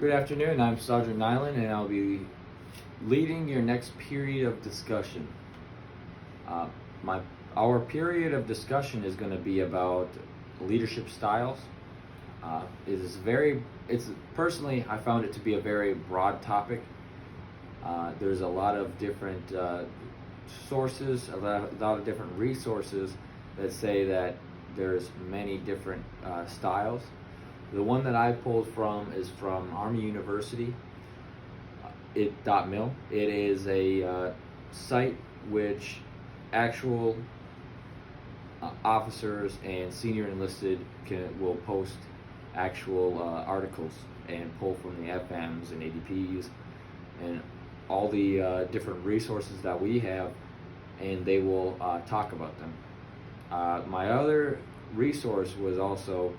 Good afternoon, I'm Sergeant Nylin, and I'll be leading your next period of discussion. Uh, our period of discussion is going to be about leadership styles. It's personally, I found it to be a very broad topic. There's a lot of different sources, a lot of different resources that say that there's many different styles. The one that I pulled from is from Army University, .mil. It is a site which actual officers and senior enlisted will post actual articles and pull from the FMs and ADPs and all the different resources that we have, and they will talk about them. My other resource was also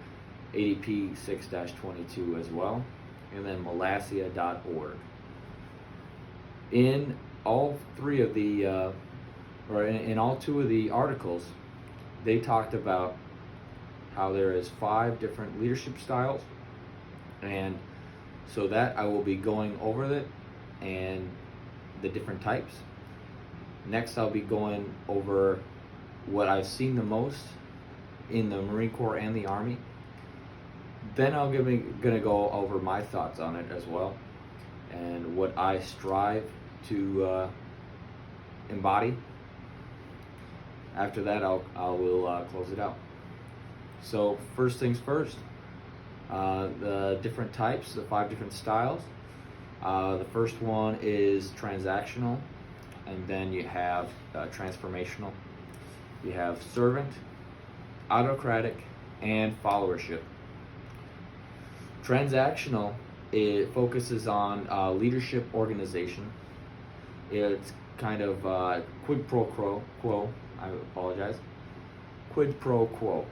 ADP 6-22 as well, and then Molassia.org. In all three of the, in all two of the articles, they talked about how there is 5 different leadership styles, and so that I will be going over it and the different types. Next, I'll be going over what I've seen the most in the Marine Corps and the Army. Then I'm gonna go over my thoughts on it as well, and what I strive to embody. After that, I will close it out. So first things first, the different types, the 5 different styles. The first one is transactional, and then you have transformational. You have servant, autocratic, and followership. Transactional, it focuses on leadership organization. It's kind of quid pro quo. I apologize. Quid pro quo.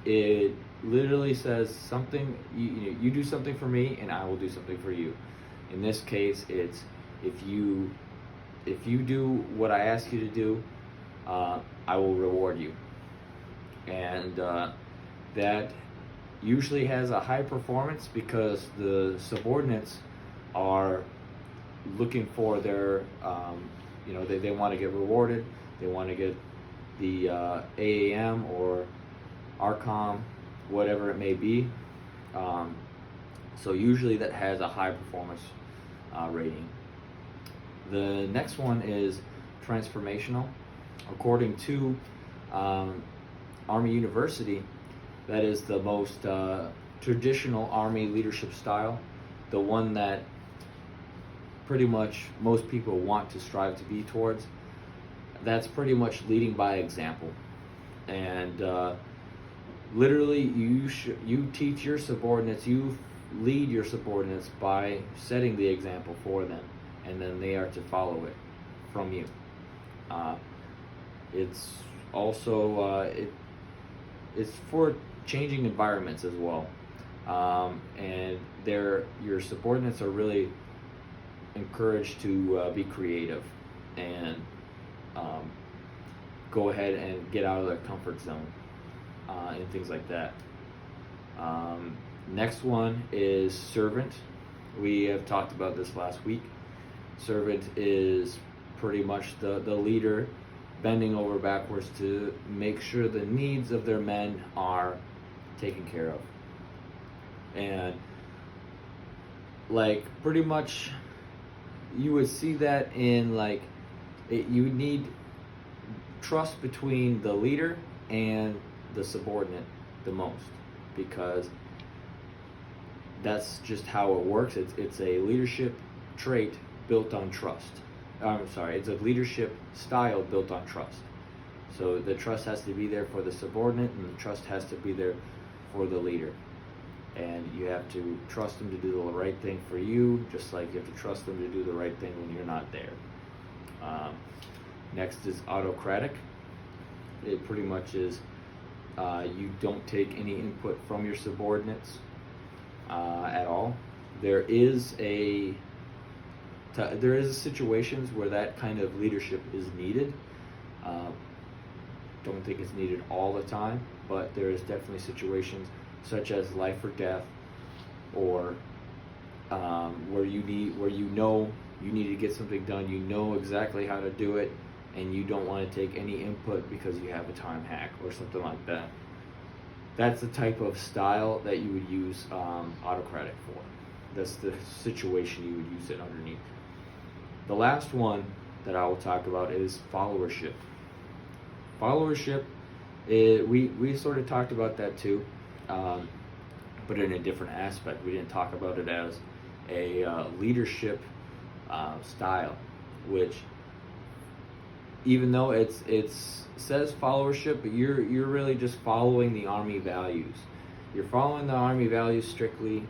It literally says something. You do something for me, and I will do something for you. In this case, it's if you do what I ask you to do, I will reward you, and that usually has a high performance because the subordinates are looking for their, they want to get rewarded. They want to get the AAM or ARCOM, whatever it may be. So usually that has a high performance rating. The next one is transformational. According to Army University, that is the most traditional Army leadership style, the one that pretty much most people want to strive to be towards. That's pretty much leading by example, and literally you teach your subordinates, you lead your subordinates by setting the example for them, and then they are to follow it from you. It's also it's for changing environments as well, and your subordinates are really encouraged to be creative and go ahead and get out of their comfort zone and things like that. Next one is servant. We have talked about this last week. Servant is pretty much the leader bending over backwards to make sure the needs of their men are taken care of. And like pretty much you would see that in you would need trust between the leader and the subordinate the most, because that's just how it works. It's a leadership trait built on trust. It's a leadership style built on trust. So the trust has to be there for the subordinate, and the trust has to be there for the leader. And you have to trust them to do the right thing for you, just like you have to trust them to do the right thing when you're not there. Next is autocratic. It pretty much is you don't take any input from your subordinates at all. There is situations where that kind of leadership is needed. Don't think it's needed all the time, but there is definitely situations such as life or death, or where you know you need to get something done, you know exactly how to do it, and you don't want to take any input because you have a time hack or something like that. That's the type of style that you would use autocratic for. That's the situation you would use it underneath. The last one that I will talk about is followership. Followership, we sort of talked about that too, but in a different aspect. We didn't talk about it as a leadership style, which, even though it says followership, but you're really just following the Army values. You're following the Army values strictly,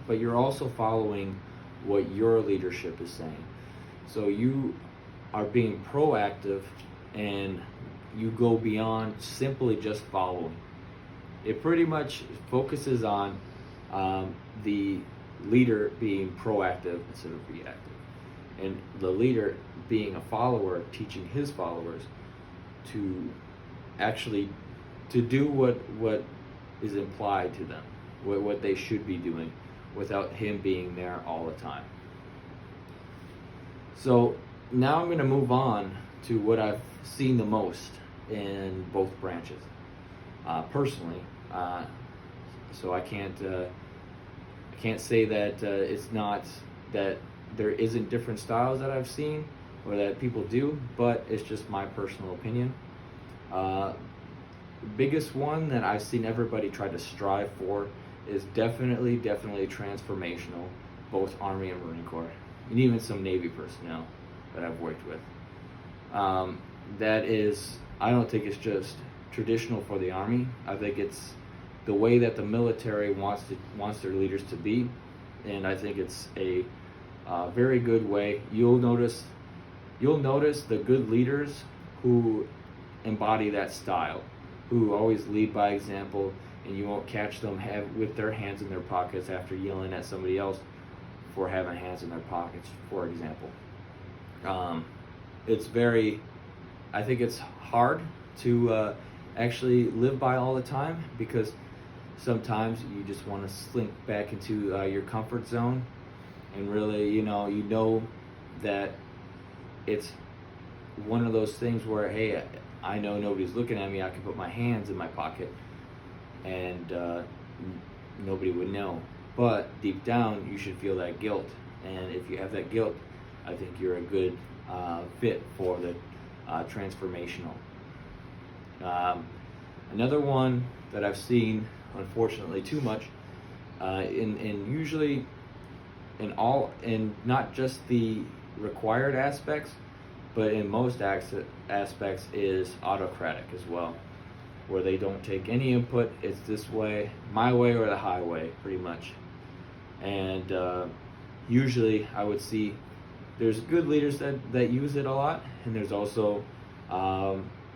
but you're also following what your leadership is saying. So you are being proactive, and you go beyond simply just following. It pretty much focuses on the leader being proactive instead of reactive, and the leader being a follower, teaching his followers to actually to do what is implied to them, what they should be doing, without him being there all the time. So now I'm going to move on to what I've seen the most in both branches, personally. So I can't say that it's not that there isn't different styles that I've seen or that people do, but it's just my personal opinion. The biggest one that I've seen everybody try to strive for is definitely transformational, both Army and Marine Corps, and even some Navy personnel that I've worked with. That is, I don't think it's just traditional for the Army. I think it's the way that the military wants their leaders to be, and I think it's a very good way. You'll notice the good leaders who embody that style, who always lead by example, and you won't catch them with their hands in their pockets after yelling at somebody else for having hands in their pockets, for example. I think it's hard to actually live by all the time, because sometimes you just want to slink back into your comfort zone, and really, you know that it's one of those things where, hey, I know nobody's looking at me, I can put my hands in my pocket, and nobody would know. But deep down, you should feel that guilt, and if you have that guilt, I think you're a good fit for the transformational. Another one that I've seen, unfortunately, too much, in usually in not just the required aspects, but in most aspects, is autocratic as well, where they don't take any input. It's this way, my way or the highway, pretty much. And usually I would see there's good leaders that use it a lot, and there's also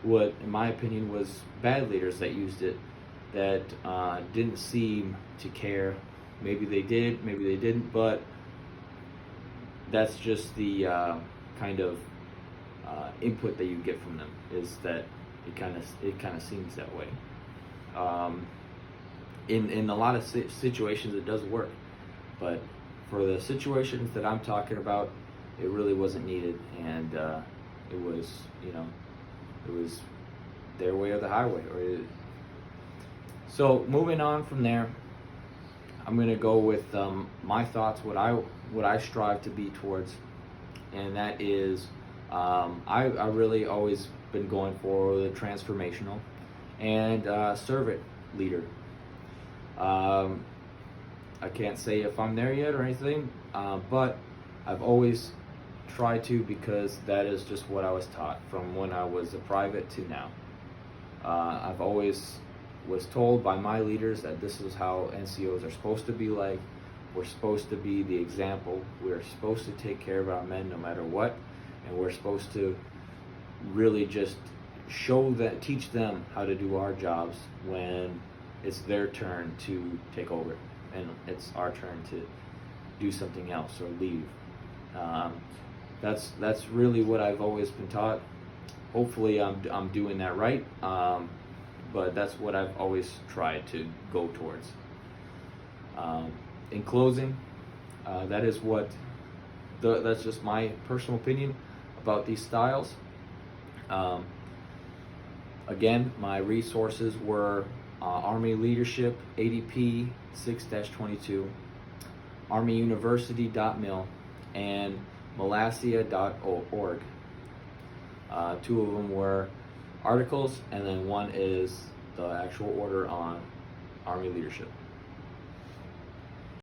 what in my opinion was bad leaders that used it, that didn't seem to care. Maybe they did, maybe they didn't, but that's just the kind of input that you get from them, is that it kind of seems that way. In a lot of situations it does work, but for the situations that I'm talking about, it really wasn't needed, and it was their way or the highway. So moving on from there, I'm going to go with my thoughts, what I strive to be towards, and that is I really always been going for the transformational and servant leader. I can't say if I'm there yet or anything, but I've always tried to, because that is just what I was taught from when I was a private to now. I've always was told by my leaders that this is how NCOs are supposed to be like. We're supposed to be the example. We're supposed to take care of our men no matter what, and we're supposed to really just teach them how to do our jobs when it's their turn to take over, and it's our turn to do something else or leave. That's really what I've always been taught. Hopefully I'm doing that right, but that's what I've always tried to go towards. In closing, That is what that's just my personal opinion about these styles. Um, Again, my resources were Army Leadership ADP 6-22, ArmyUniversity.mil, and Molassia.org. Two of them were articles, and then one is the actual order on Army Leadership.